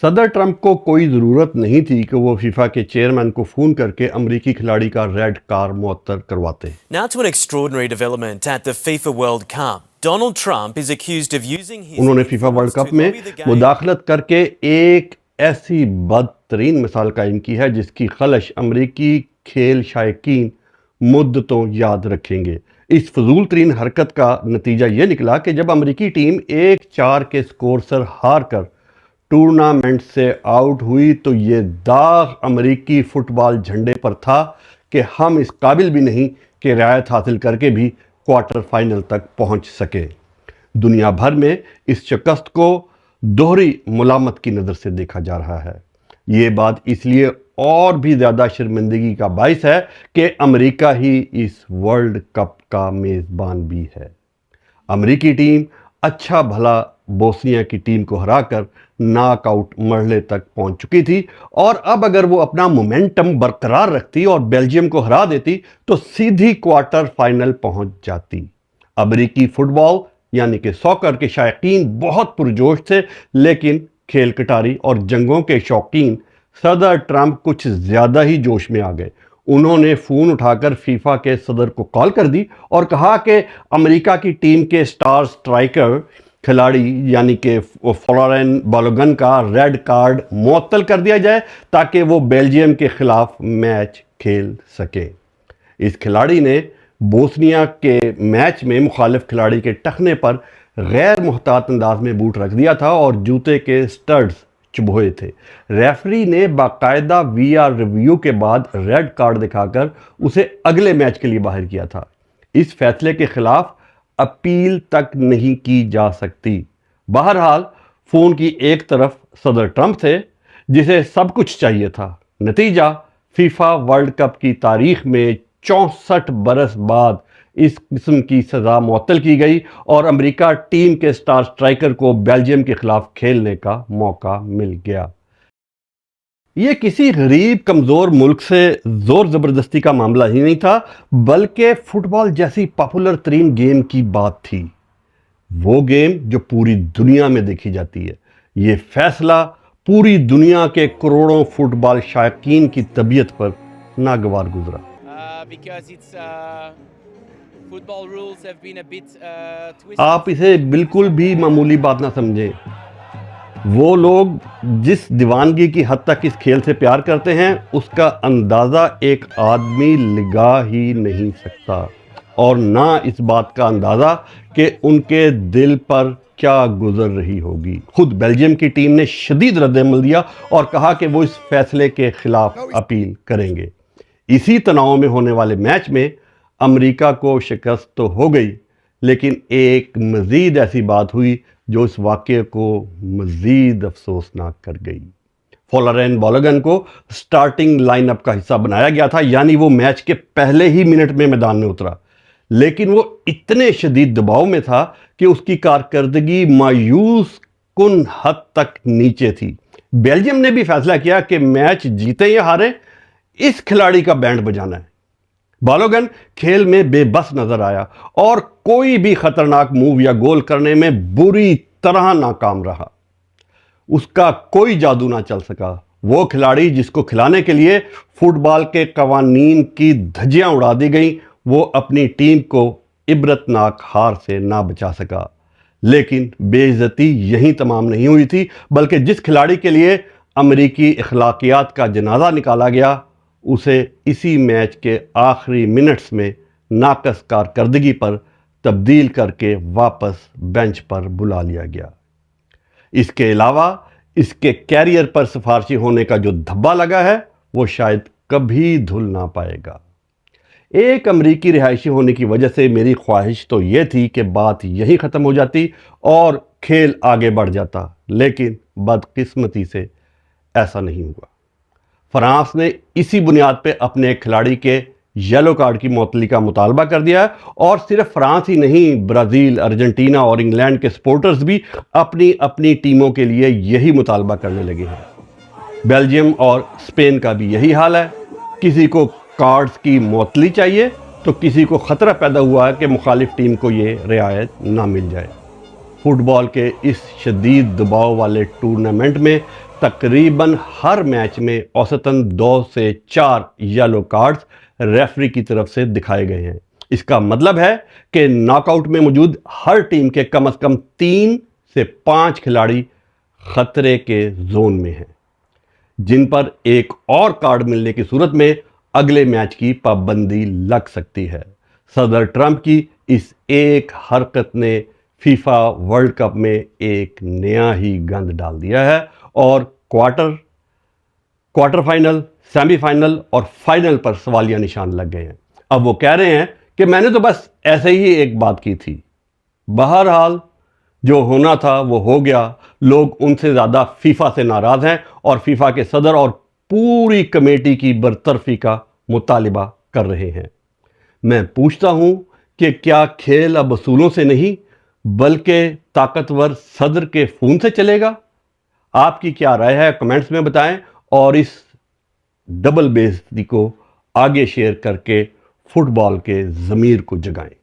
صدر ٹرمپ کو کوئی ضرورت نہیں تھی کہ وہ فیفا کے چیئرمین کو فون کر کے امریکی کھلاڑی کا ریڈ کارڈ معطل کرواتے. Now to an extraordinary development at the FIFA World Cup. Donald Trump is accused of using his انہوں نے فیفا ورلڈ کپ میں مداخلت کر کے ایک ایسی بدترین مثال قائم کی ہے جس کی خلش امریکی کھیل شائقین مدتوں یاد رکھیں گے. اس فضول ترین حرکت کا نتیجہ یہ نکلا کہ جب امریکی ٹیم 1-4 کے سکور سے ہار کر ٹورنامنٹ سے آؤٹ ہوئی تو یہ داغ امریکی فٹ بال جھنڈے پر تھا کہ ہم اس قابل بھی نہیں کہ رعایت حاصل کر کے بھی کوارٹر فائنل تک پہنچ سکے. دنیا بھر میں اس شکست کو دوہری ملامت کی نظر سے دیکھا جا رہا ہے. یہ بات اس لیے اور بھی زیادہ شرمندگی کا باعث ہے کہ امریکہ ہی اس ورلڈ کپ کا میزبان بھی ہے. امریکی ٹیم اچھا بھلا بوسنیا کی ٹیم کو ہرا کر ناک آؤٹ مرحلے تک پہنچ چکی تھی، اور اب اگر وہ اپنا مومنٹم برقرار رکھتی اور بیلجیم کو ہرا دیتی تو سیدھی کوارٹر فائنل پہنچ جاتی. امریکی فٹ بال یعنی کہ ساکر کے شائقین بہت پرجوش تھے، لیکن کھیل کٹاری اور جنگوں کے شوقین صدر ٹرمپ کچھ زیادہ ہی جوش میں آ گئے. انہوں نے فون اٹھا کر فیفا کے صدر کو کال کر دی اور کہا کہ امریکہ کی ٹیم کے سٹار سٹرائکر کھلاڑی یعنی کہ فلورین بالوگن کا ریڈ کارڈ معطل کر دیا جائے تاکہ وہ بیلجیم کے خلاف میچ کھیل سکے. اس کھلاڑی نے بوسنیا کے میچ میں مخالف کھلاڑی کے ٹخنے پر غیر محتاط انداز میں بوٹ رکھ دیا تھا اور جوتے کے سٹڈز چبھوئے تھے. ریفری نے باقاعدہ وی آر ریویو کے بعد ریڈ کارڈ دکھا کر اسے اگلے میچ کے لیے باہر کیا تھا. اس فیصلے کے خلاف اپیل تک نہیں کی جا سکتی. بہرحال فون کی ایک طرف صدر ٹرمپ تھے جسے سب کچھ چاہیے تھا. نتیجہ فیفا ورلڈ کپ کی تاریخ میں 64 برس بعد اس قسم کی سزا معطل کی گئی اور امریکہ ٹیم کے سٹار سٹرائکر کو بیلجیم کے خلاف کھیلنے کا موقع مل گیا. یہ کسی غریب کمزور ملک سے زور زبردستی کا معاملہ ہی نہیں تھا، بلکہ فٹ بال جیسی پاپولر ترین گیم کی بات تھی. وہ گیم جو پوری دنیا میں دیکھی جاتی ہے. یہ فیصلہ پوری دنیا کے کروڑوں فٹ بال شائقین کی طبیعت پر ناگوار گزرا. آپ اسے بالکل بھی معمولی بات نہ سمجھیں. وہ لوگ جس دیوانگی کی حد تک اس کھیل سے پیار کرتے ہیں اس کا اندازہ ایک آدمی لگا ہی نہیں سکتا، اور نہ اس بات کا اندازہ کہ ان کے دل پر کیا گزر رہی ہوگی. خود بیلجیم کی ٹیم نے شدید رد عمل دیا اور کہا کہ وہ اس فیصلے کے خلاف اپیل کریں گے. اسی تناؤ میں ہونے والے میچ میں امریکہ کو شکست تو ہو گئی، لیکن ایک مزید ایسی بات ہوئی جو اس واقعے کو مزید افسوسناک کر گئی. فلورین بالوگن کو سٹارٹنگ لائن اپ کا حصہ بنایا گیا تھا، یعنی وہ میچ کے پہلے ہی منٹ میں میدان میں اترا، لیکن وہ اتنے شدید دباؤ میں تھا کہ اس کی کارکردگی مایوس کن حد تک نیچے تھی. بیلجیم نے بھی فیصلہ کیا کہ میچ جیتے یا ہارے اس کھلاڑی کا بینڈ بجانا ہے. بالوگن کھیل میں بے بس نظر آیا اور کوئی بھی خطرناک موو یا گول کرنے میں بری طرح ناکام رہا. اس کا کوئی جادو نہ چل سکا. وہ کھلاڑی جس کو کھلانے کے لیے فٹ بال کے قوانین کی دھجیاں اڑا دی گئیں، وہ اپنی ٹیم کو عبرتناک ہار سے نہ بچا سکا. لیکن بے عزتی یہیں تمام نہیں ہوئی تھی، بلکہ جس کھلاڑی کے لیے امریکی اخلاقیات کا جنازہ نکالا گیا اسے اسی میچ کے آخری منٹس میں ناقص کارکردگی پر تبدیل کر کے واپس بینچ پر بلا لیا گیا. اس کے علاوہ اس کے کیریئر پر سفارشی ہونے کا جو دھبا لگا ہے وہ شاید کبھی دھل نہ پائے گا. ایک امریکی رہائشی ہونے کی وجہ سے میری خواہش تو یہ تھی کہ بات یہی ختم ہو جاتی اور کھیل آگے بڑھ جاتا، لیکن بدقسمتی سے ایسا نہیں ہوا. فرانس نے اسی بنیاد پہ اپنے ایک کھلاڑی کے یلو کارڈ کی معطلی کا مطالبہ کر دیا، اور صرف فرانس ہی نہیں، برازیل، ارجنٹینا اور انگلینڈ کے سپورٹرز بھی اپنی اپنی ٹیموں کے لیے یہی مطالبہ کرنے لگے ہیں. بیلجیم اور اسپین کا بھی یہی حال ہے. کسی کو کارڈز کی معطلی چاہیے تو کسی کو خطرہ پیدا ہوا ہے کہ مخالف ٹیم کو یہ رعایت نہ مل جائے. فٹ بال کے اس شدید دباؤ والے ٹورنامنٹ میں تقریباً ہر میچ میں اوسطاً 2 سے 4 یلو کارڈز ریفری کی طرف سے دکھائے گئے ہیں۔ اس کا مطلب ہے کہ ناک آؤٹ میں موجود ہر ٹیم کے کم از کم 3 سے 5 کھلاڑی خطرے کے زون میں ہیں، جن پر ایک اور کارڈ ملنے کی صورت میں اگلے میچ کی پابندی لگ سکتی ہے۔ صدر ٹرمپ کی اس ایک حرکت نے فیفا ورلڈ کپ میں ایک نیا ہی گند ڈال دیا ہے اور کوارٹر فائنل، سیمی فائنل اور فائنل پر سوالیہ نشان لگ گئے ہیں۔ اب وہ کہہ رہے ہیں کہ میں نے تو بس ایسے ہی ایک بات کی تھی۔ بہرحال جو ہونا تھا وہ ہو گیا۔ لوگ ان سے زیادہ فیفا سے ناراض ہیں اور فیفا کے صدر اور پوری کمیٹی کی برطرفی کا مطالبہ کر رہے ہیں۔ میں پوچھتا ہوں کہ کیا کھیل اب اصولوں سے نہیں بلکہ طاقتور صدر کے خون سے چلے گا؟ آپ کی کیا رائے ہے کمنٹس میں بتائیں اور اس ڈبل بے عزتی کو آگے شیئر کر کے فٹ بال کے ضمیر کو جگائیں۔